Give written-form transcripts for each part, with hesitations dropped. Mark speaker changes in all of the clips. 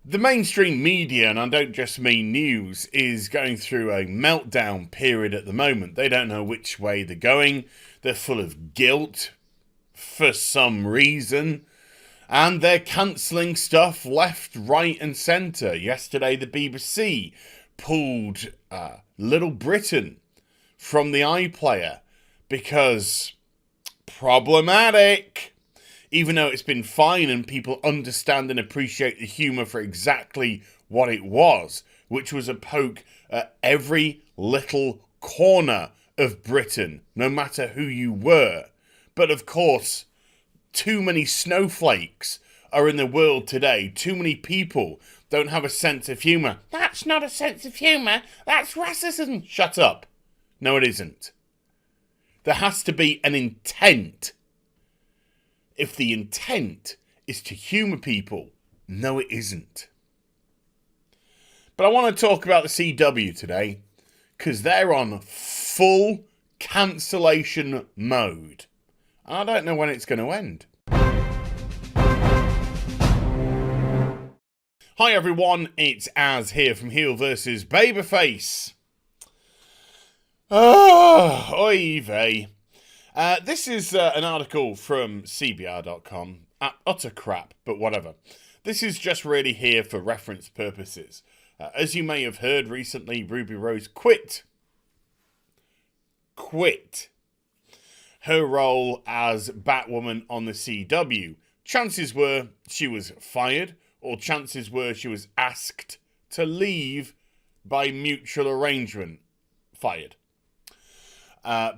Speaker 1: The mainstream media, and I don't just mean news, is going through a meltdown period at the moment. They don't know which way they're going. They're full of guilt for some reason. And they're cancelling stuff left, right, and centre. Yesterday, the BBC pulled Little Britain from the iPlayer because problematic. Even though it's been fine and people understand and appreciate the humour for exactly what it was, which was a poke at every little corner of Britain, no matter who you were. But of course, too many snowflakes are in the world today. Too many people don't have a sense of humour. That's not a sense of humour, that's racism. Shut up. No, it isn't. There has to be an intent. If the intent is to humour people, no, it isn't. But I want to talk about the CW today, because they're on full cancellation mode. I don't know when it's going to end. Hi everyone, it's Az here from HeelvsBabyface. Oy vey. This is an article from CBR.com. Utter crap, but whatever. This is just really here for reference purposes. As you may have heard recently, Ruby Rose quit her role as Batwoman on the CW. Chances were she was fired, or chances were she was asked to leave by mutual arrangement. Fired.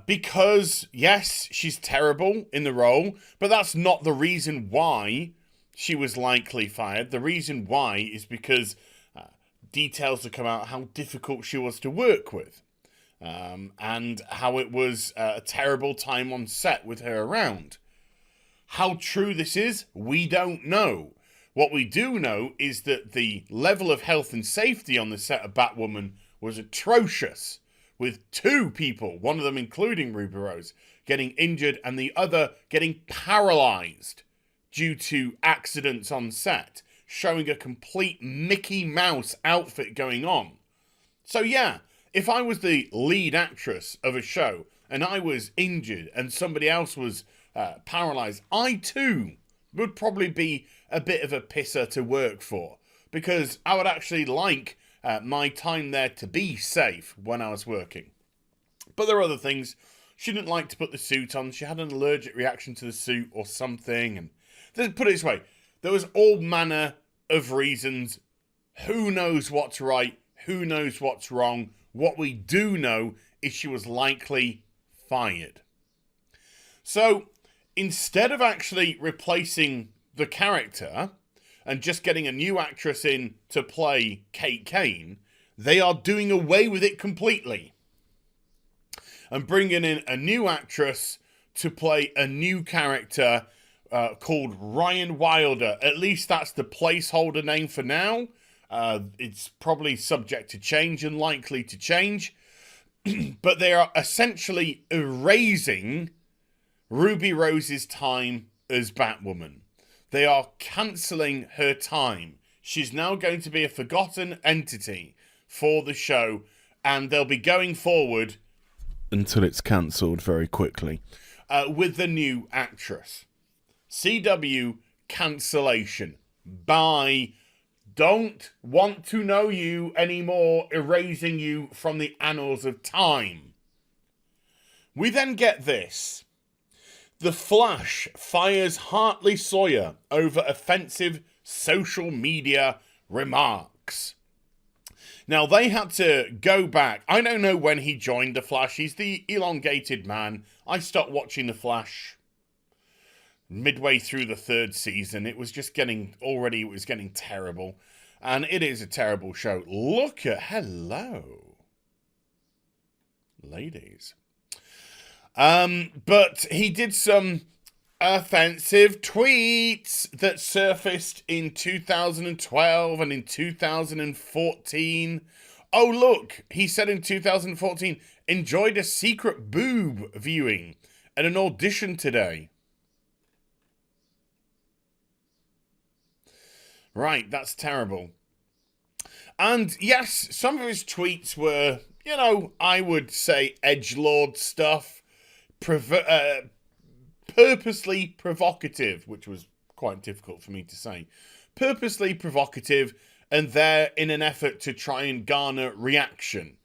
Speaker 1: Because, yes, she's terrible in the role, but that's not the reason why she was likely fired. The reason why is because details have come out how difficult she was to work with, and how it was a terrible time on set with her around. How true this is, we don't know. What we do know is that the level of health and safety on the set of Batwoman was atrocious, with two people, one of them including Ruby Rose, getting injured and the other getting paralysed due to accidents on set, showing a complete Mickey Mouse outfit going on. So yeah, if I was the lead actress of a show and I was injured and somebody else was paralysed, I too would probably be a bit of a pisser to work for, because I would actually like my time there to be safe when I was working. But there are other things. She didn't like to put the suit on. She had an allergic reaction to the suit or something. And let's put it this way. There was all manner of reasons. Who knows what's right? Who knows what's wrong? What we do know is she was likely fired. So instead of actually replacing the character and just getting a new actress in to play Kate Kane, they are doing away with it completely and bringing in a new actress to play a new character called Ryan Wilder. At least that's the placeholder name for now. It's probably subject to change and likely to change. But they are essentially erasing Ruby Rose's time as Batwoman. They are cancelling her time. She's now going to be a forgotten entity for the show, and they'll be going forward until it's cancelled very quickly with the new actress. CW cancellation. Bye. Don't want to know you anymore, erasing you from the annals of time. We then get this. The Flash fires Hartley Sawyer over offensive social media remarks. Now, they had to go back. I don't know when he joined The Flash. He's the elongated man. I stopped watching The Flash midway through the third season. It was getting terrible. And it is a terrible show. Look at, hello, ladies. But he did some offensive tweets that surfaced in 2012 and in 2014. Oh, look, he said in 2014, enjoyed a secret boob viewing at an audition today. Right, that's terrible. And yes, some of his tweets were, I would say edgelord stuff, purposely provocative, which was quite difficult for me to say. Purposely provocative, and they're in an effort to try and garner reaction.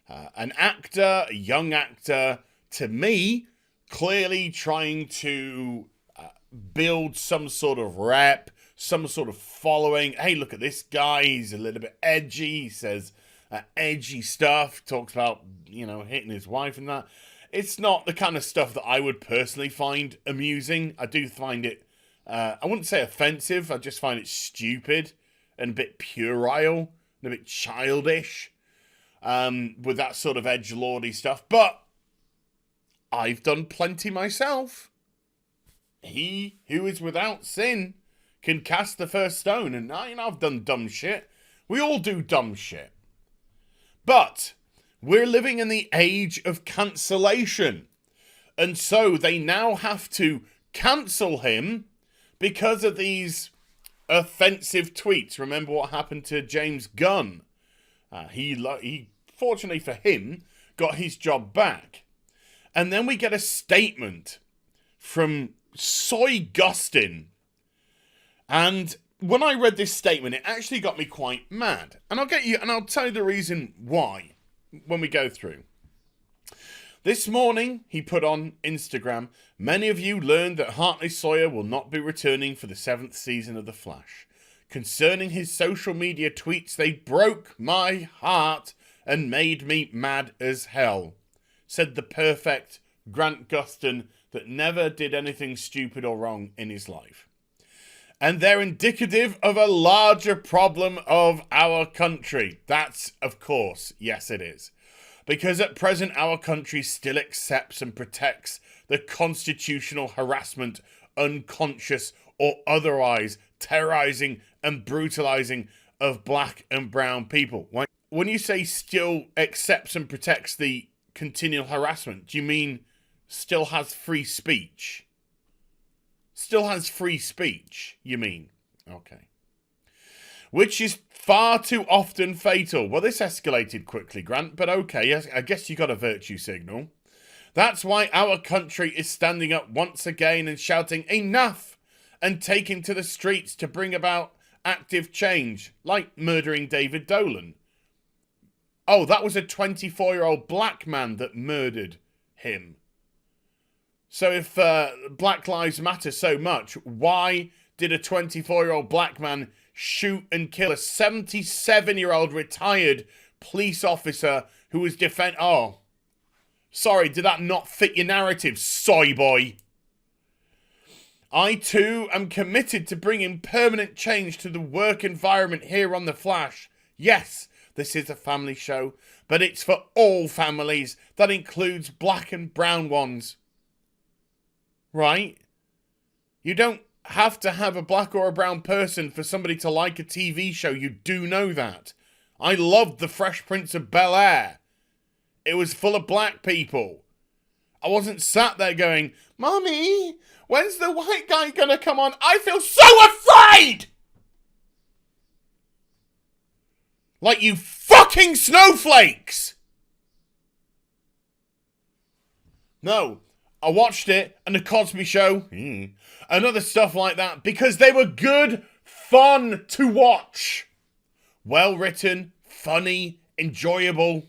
Speaker 1: An actor, a young actor, to me, clearly trying to build some sort of rep, some sort of following. Hey, look at this guy. He's a little bit edgy. He says edgy stuff. Talks about, hitting his wife and that. It's not the kind of stuff that I would personally find amusing. I do find it, I wouldn't say offensive. I just find it stupid and a bit puerile and a bit childish with that sort of edgelordy stuff. But I've done plenty myself. He who is without sin can cast the first stone. And I've done dumb shit. We all do dumb shit. But we're living in the age of cancellation. And so they now have to cancel him because of these offensive tweets. Remember what happened to James Gunn? He fortunately for him, got his job back. And then we get a statement from Soy Gustin. And when I read this statement, it actually got me quite mad. And I'll tell you the reason why when we go through. This morning, he put on Instagram, many of you learned that Hartley Sawyer will not be returning for the 7th season of The Flash. Concerning his social media tweets, they broke my heart and made me mad as hell, said the perfect Grant Gustin that never did anything stupid or wrong in his life. And they're indicative of a larger problem of our country. That's, of course, yes it is. Because at present our country still accepts and protects the constitutional harassment, unconscious or otherwise terrorizing and brutalizing of black and brown people. When you say still accepts and protects the continual harassment, do you mean still has free speech? Still has free speech, you mean? Okay. Which is far too often fatal. Well, this escalated quickly, Grant, but okay, I guess you got a virtue signal. That's why our country is standing up once again and shouting enough and taking to the streets to bring about active change, like murdering David Dolan. Oh, that was a 24-year-old black man that murdered him. So if Black Lives Matter so much, why did a 24-year-old black man shoot and kill a 77-year-old retired police officer who was Oh, sorry, did that not fit your narrative, soy boy? I too am committed to bringing permanent change to the work environment here on The Flash. Yes, this is a family show, but it's for all families. That includes black and brown ones. Right? You don't have to have a black or a brown person for somebody to like a TV show. You do know that. I loved The Fresh Prince of Bel-Air. It was full of black people. I wasn't sat there going, Mommy, when's the white guy gonna come on? I feel so afraid! Like you fucking snowflakes! No. I watched it, and The Cosby Show, and other stuff like that, because they were good fun to watch. Well written, funny, enjoyable.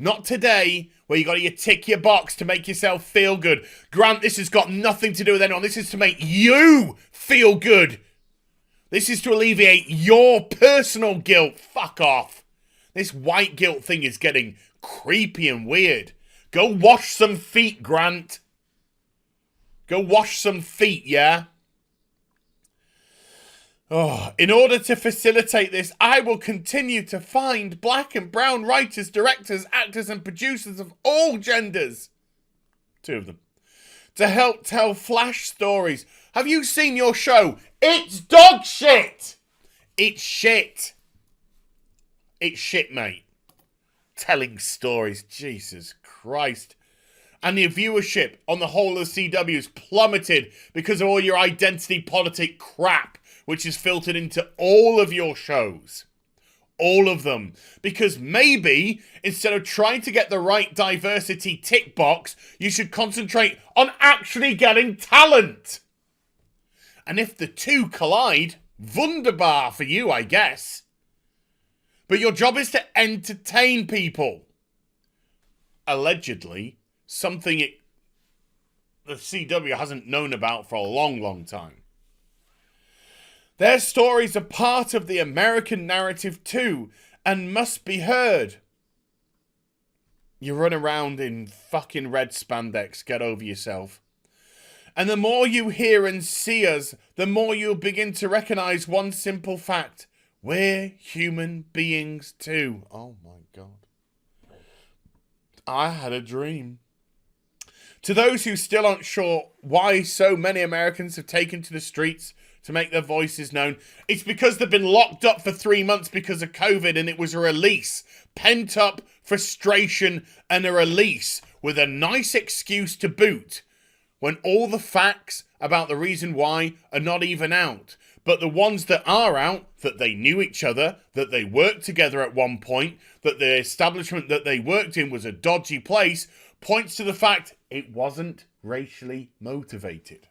Speaker 1: Not today, where you gotta tick your box to make yourself feel good. Grant, this has got nothing to do with anyone. This is to make you feel good. This is to alleviate your personal guilt. Fuck off. This white guilt thing is getting creepy and weird. Go wash some feet, Grant. Go wash some feet, yeah? Oh, in order to facilitate this, I will continue to find black and brown writers, directors, actors, and producers of all genders. 2 of them. To help tell Flash stories. Have you seen your show? It's dog shit! It's shit. It's shit, mate. Telling stories. Jesus Christ. And the viewership on the whole of the CW has plummeted because of all your identity politic crap, which is filtered into all of your shows. All of them. Because maybe, instead of trying to get the right diversity tick box, you should concentrate on actually getting talent. And if the two collide, wunderbar for you, I guess. But your job is to entertain people. Allegedly, something the CW hasn't known about for a long, long time. Their stories are part of the American narrative too, and must be heard. You run around in fucking red spandex, get over yourself. And the more you hear and see us, the more you'll begin to recognise one simple fact. We're human beings too. Oh my God. I had a dream. To those who still aren't sure why so many Americans have taken to the streets to make their voices known, it's because they've been locked up for 3 months because of COVID, and it was a release. Pent up frustration and a release with a nice excuse to boot, when all the facts about the reason why are not even out. But the ones that are out, that they knew each other, that they worked together at one point, that the establishment that they worked in was a dodgy place, points to the fact it wasn't racially motivated.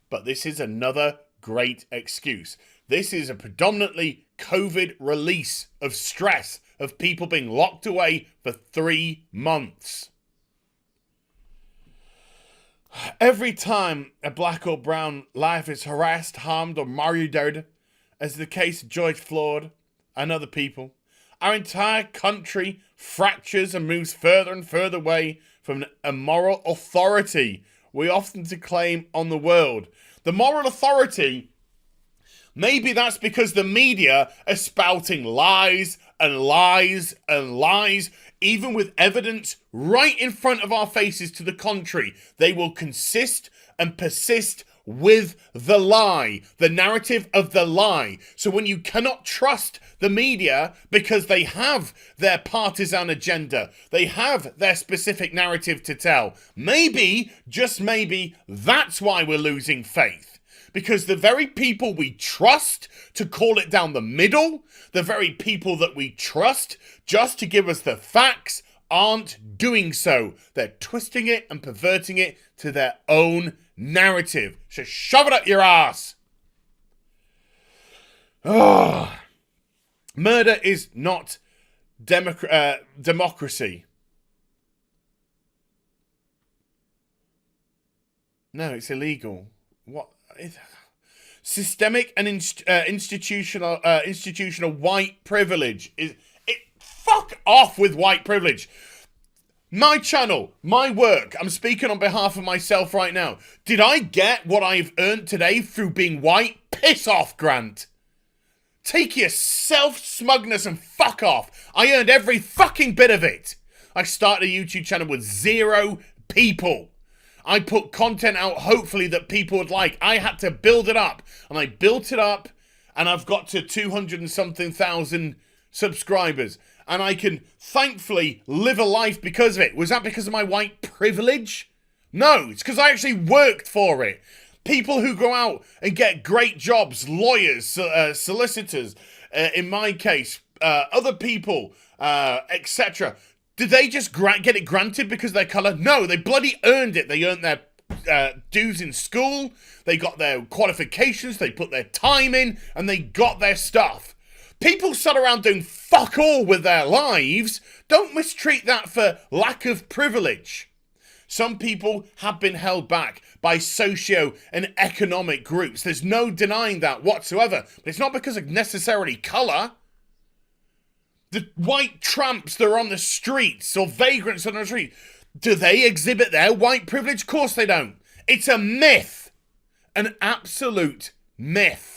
Speaker 1: But this is another great excuse. This is a predominantly COVID release of stress, of people being locked away for 3 months. Every time a black or brown life is harassed, harmed, or murdered, as the case of George Floyd and other people, our entire country fractures and moves further and further away from a moral authority we often claim on the world. The moral authority, maybe that's because the media are spouting lies and lies and lies, even with evidence right in front of our faces to the contrary. They will consist and persist with the lie, the narrative of the lie. So when you cannot trust the media because they have their partisan agenda, they have their specific narrative to tell, maybe, just maybe, that's why we're losing faith. Because the very people we trust to call it down the middle, the very people that we trust just to give us the facts, aren't doing so. They're twisting it and perverting it to their own narrative. So shove it up your ass. Oh. Murder is not democracy. No, it's illegal. What? Systemic and institutional white privilege is it. Fuck off with white privilege. My channel, my work, I'm speaking on behalf of myself right now. Did I get what I've earned today through being white? Piss off, Grant. Take your self-smugness and fuck off. I earned every fucking bit of it. I started a YouTube channel with 0 people. I put content out, hopefully, that people would like. I had to build it up. And I built it up, and I've got to 200 and something thousand subscribers. And I can, thankfully, live a life because of it. Was that because of my white privilege? No, it's because I actually worked for it. People who go out and get great jobs, lawyers, solicitors, in my case, other people, etc., did they just get it granted because of their colour? No, they bloody earned it. They earned their dues in school. They got their qualifications. They put their time in and they got their stuff. People sat around doing fuck all with their lives. Don't mistreat that for lack of privilege. Some people have been held back by socio and economic groups. There's no denying that whatsoever. But it's not because of necessarily colour. The white tramps that are on the streets or vagrants on the street, do they exhibit their white privilege? Of course they don't. It's a myth. An absolute myth.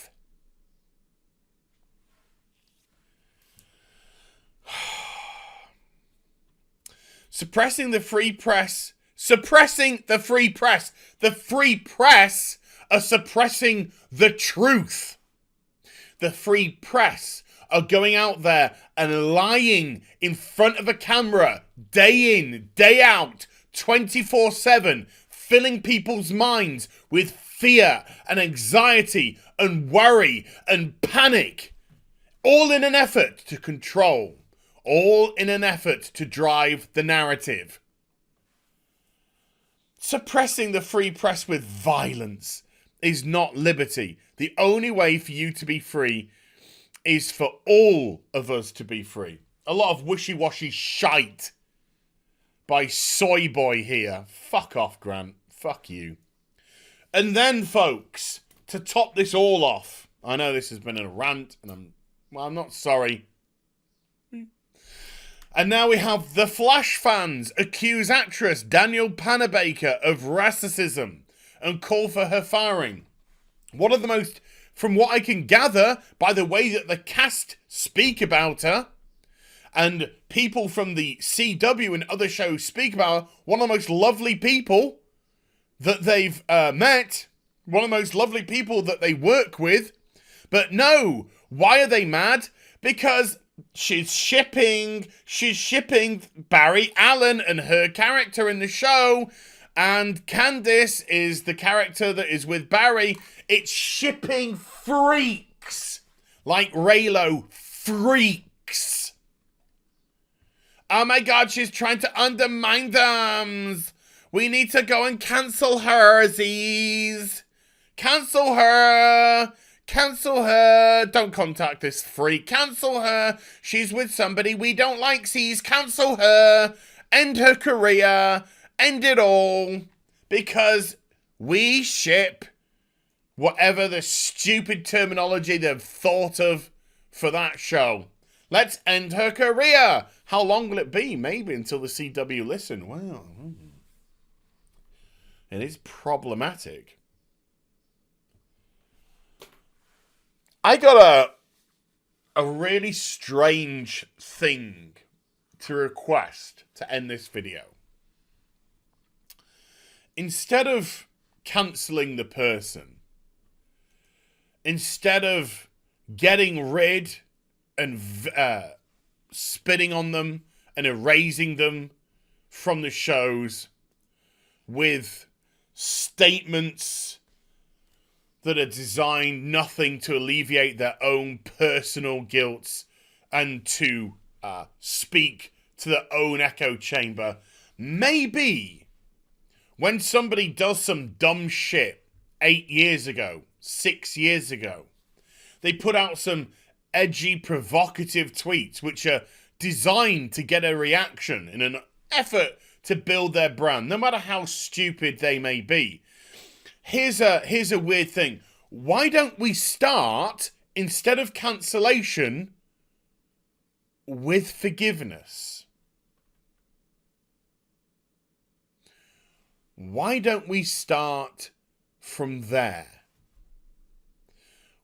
Speaker 1: Suppressing the free press. Suppressing the free press. The free press are suppressing the truth. The free press are going out there and lying in front of a camera day in, day out, 24/7, filling people's minds with fear and anxiety and worry and panic, all in an effort to control, all in an effort to drive the narrative. Suppressing the free press with violence is not liberty. The only way for you to be free is for all of us to be free. A lot of wishy-washy shite by Soy Boy here. Fuck off, Grant. Fuck you. And then, folks, to top this all off, I know this has been a rant, and I'm not sorry. And now we have the Flash fans accuse actress Danielle Panabaker of racism and call for her firing. One of the most, from what I can gather, by the way that the cast speak about her, and people from the CW and other shows speak about her, one of the most lovely people that they've met, one of the most lovely people that they work with. But no, why are they mad? Because she's shipping Barry Allen and her character in the show, and Candice is the character that is with Barry. It's shipping freaks like Raylo freaks. Oh my god, she's trying to undermine them. We need to go and cancel her, Z's. Cancel her. Cancel her. Don't contact this freak. Cancel her. She's with somebody we don't like, Z's. Cancel her. End her career. End it all. Because we ship whatever the stupid terminology they've thought of for that show. Let's end her career. How long will it be? Maybe until the CW listen. Well, it is problematic. I got a really strange thing to request to end this video. Instead of cancelling the person, instead of getting rid and spitting on them and erasing them from the shows with statements that are designed nothing to alleviate their own personal guilt and to speak to their own echo chamber, maybe when somebody does some dumb shit 8 years ago, 6 years ago, they put out some edgy, provocative tweets which are designed to get a reaction in an effort to build their brand, no matter how stupid they may be. Here's a weird thing. Why don't we start, instead of cancellation, with forgiveness? Why don't we start from there?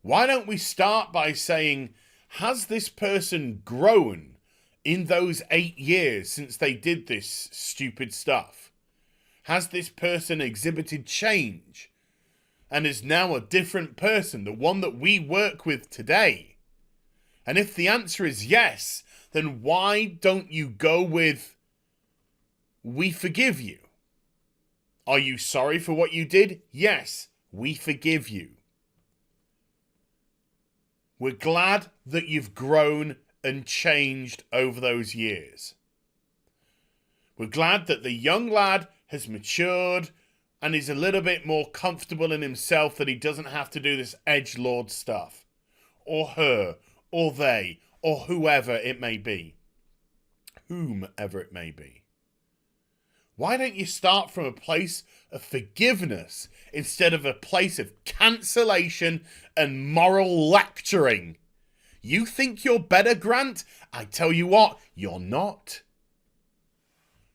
Speaker 1: Why don't we start by saying, has this person grown in those 8 years since they did this stupid stuff? Has this person exhibited change and is now a different person, the one that we work with today? And if the answer is yes, then why don't you go with, we forgive you? Are you sorry for what you did? Yes, we forgive you. We're glad that you've grown and changed over those years. We're glad that the young lad has matured and is a little bit more comfortable in himself, that he doesn't have to do this edgelord stuff. Or her, or they, or whoever it may be. Whomever it may be. Why don't you start from a place of forgiveness instead of a place of cancellation and moral lecturing? You think you're better, Grant? I tell you what, you're not.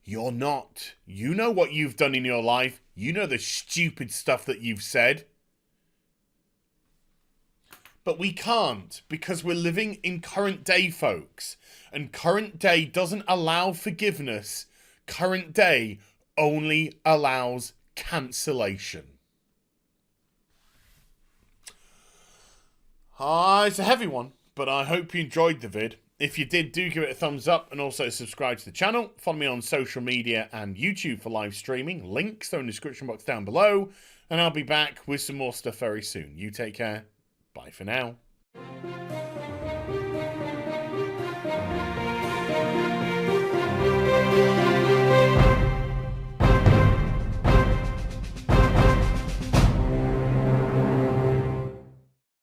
Speaker 1: You're not. You know what you've done in your life. You know the stupid stuff that you've said. But we can't, because we're living in current day, folks. And current day doesn't allow forgiveness. Current day only allows cancellation. It's a heavy one, but I hope you enjoyed the vid. If you did, do give it a thumbs up and also subscribe to the channel. Follow me on social media and YouTube for live streaming. Links are in the description box down below. And I'll be back with some more stuff very soon. You take care. Bye for now.